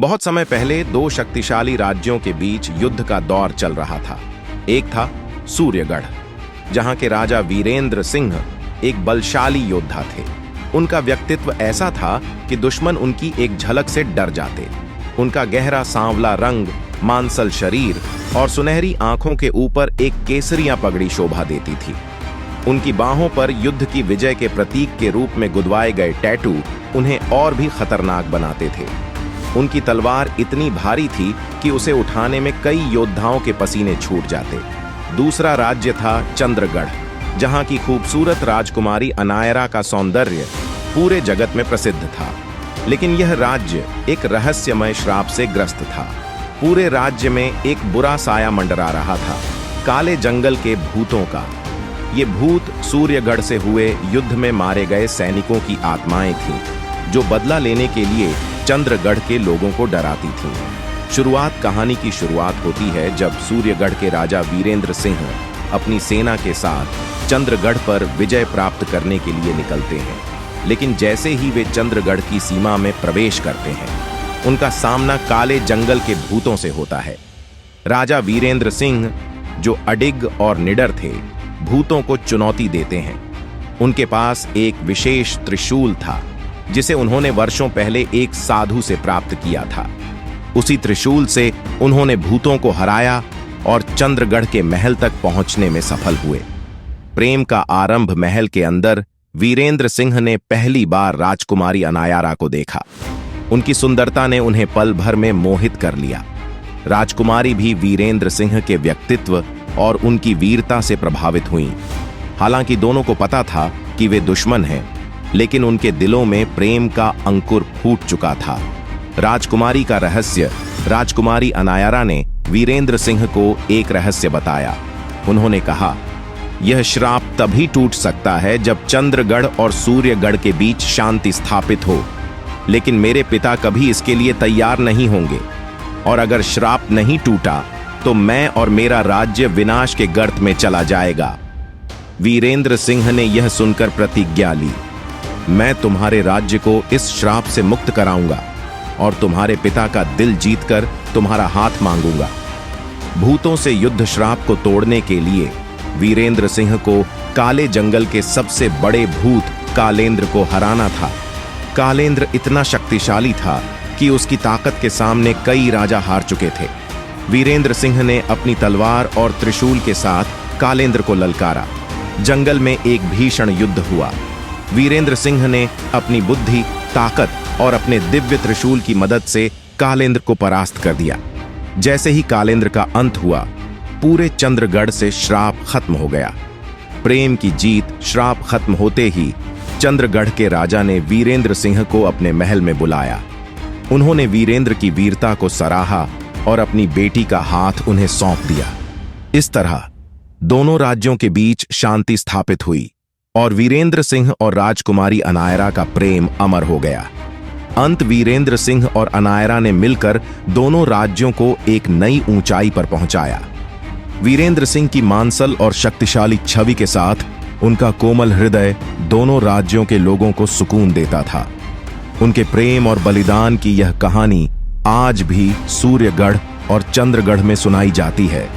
बहुत समय पहले दो शक्तिशाली राज्यों के बीच युद्ध का दौर चल रहा था। एक था सूर्यगढ़, जहां के राजा वीरेंद्र सिंह एक बलशाली योद्धा थे। उनका व्यक्तित्व ऐसा था कि दुश्मन उनकी एक झलक से डर जाते। उनका गहरा सांवला रंग, मांसल शरीर और सुनहरी आंखों के ऊपर एक केसरिया पगड़ी शोभा देती थी। उनकी बाहों पर युद्ध की विजय के प्रतीक के रूप में गुदवाए गए टैटू उन्हें और भी खतरनाक बनाते थे। उनकी तलवार इतनी भारी थी कि उसे उठाने में कई योद्धाओं के पसीने छूट जाते। दूसरा राज्य था चंद्रगढ़, जहां की खूबसूरत राजकुमारी अनायरा का सौंदर्य पूरे जगत में प्रसिद्ध था। लेकिन यह राज्य एक रहस्यमय श्राप से ग्रस्त था। पूरे राज्य में एक बुरा साया मंडरा रहा था, काले जंगल के भूतों का। ये भूत सूर्यगढ़ से हुए युद्ध में मारे गए सैनिकों की आत्माएं थीं, जो बदला लेने के लिए चंद्रगढ़ के लोगों को डराती थीं। कहानी की शुरुआत होती है जब सूर्यगढ़ के राजा वीरेंद्र सिंह अपनी सेना के साथ चंद्रगढ़ पर विजय प्राप्त करने के लिए निकलते हैं। लेकिन जैसे ही वे चंद्रगढ़ की सीमा में प्रवेश करते हैं, उनका सामना काले जंगल के भूतों से होता है। राजा वीरेंद्र सिंह, जो अडिग और निडर थे, भूतों को चुनौती देते हैं। उनके पास एक विशेष त्रिशूल था, जिसे उन्होंने वर्षों पहले एक साधु से प्राप्त किया था। उसी त्रिशूल से उन्होंने भूतों को हराया और चंद्रगढ़ के महल तक पहुंचने में सफल हुए। प्रेम का आरंभ महल के अंदर वीरेंद्र सिंह ने पहली बार राजकुमारी अनायारा को देखा। उनकी सुंदरता ने उन्हें पल भर में मोहित कर लिया। राजकुमारी भी वीरेंद्र सिंह के व्यक्तित्व और उनकी वीरता से प्रभावित हुईं। हालांकि दोनों को पता था कि वे दुश्मन हैं, लेकिन उनके दिलों में प्रेम का अंकुर फूट चुका था। राजकुमारी का रहस्य। राजकुमारी अनायारा ने वीरेंद्र सिंह को एक रहस्य बताया। उन्होंने कहा, यह श्राप तभी टूट सकता है जब चंद्रगढ़ और सूर्यगढ़ के बीच शांति स्थापित हो। लेकिन मेरे पिता कभी इसके लिए तैयार नहीं होंगे, और अगर श्राप नहीं टूटा तो मैं और मेरा राज्य विनाश के गर्त में चला जाएगा। वीरेंद्र सिंह ने यह सुनकर प्रतिज्ञा ली, मैं तुम्हारे राज्य को इस श्राप से मुक्त कराऊंगा और तुम्हारे पिता का दिल जीतकर तुम्हारा हाथ मांगूंगा। भूतों से युद्ध श्राप को तोड़ने के लिए वीरेंद्र सिंह को काले जंगल के सबसे बड़े भूत कालेंद्र को हराना था। कालेंद्र इतना शक्तिशाली था कि उसकी ताकत के सामने कई राजा हार चुके थे। वीरेंद्र सिंह ने अपनी तलवार और त्रिशूल के साथ कालेंद्र को ललकारा। जंगल में एक भीषण युद्ध हुआ। वीरेंद्र सिंह ने अपनी बुद्धि, ताकत और अपने दिव्य त्रिशूल की मदद से कालेंद्र को परास्त कर दिया। जैसे ही कालेंद्र का अंत हुआ, पूरे चंद्रगढ़ से श्राप खत्म हो गया। प्रेम की जीत। श्राप खत्म होते ही चंद्रगढ़ के राजा ने वीरेंद्र सिंह को अपने महल में बुलाया। उन्होंने वीरेंद्र की वीरता को सराहा और अपनी बेटी का हाथ उन्हें सौंप दिया। इस तरह दोनों राज्यों के बीच शांति स्थापित हुई और वीरेंद्र सिंह और राजकुमारी अनायरा का प्रेम अमर हो गया। अंत वीरेंद्र सिंह और अनायरा ने मिलकर दोनों राज्यों को एक नई ऊंचाई पर पहुंचाया। वीरेंद्र सिंह की मांसल और शक्तिशाली छवि के साथ उनका कोमल हृदय दोनों राज्यों के लोगों को सुकून देता था। उनके प्रेम और बलिदान की यह कहानी आज भी सूर्यगढ़ और चंद्रगढ़ में सुनाई जाती है।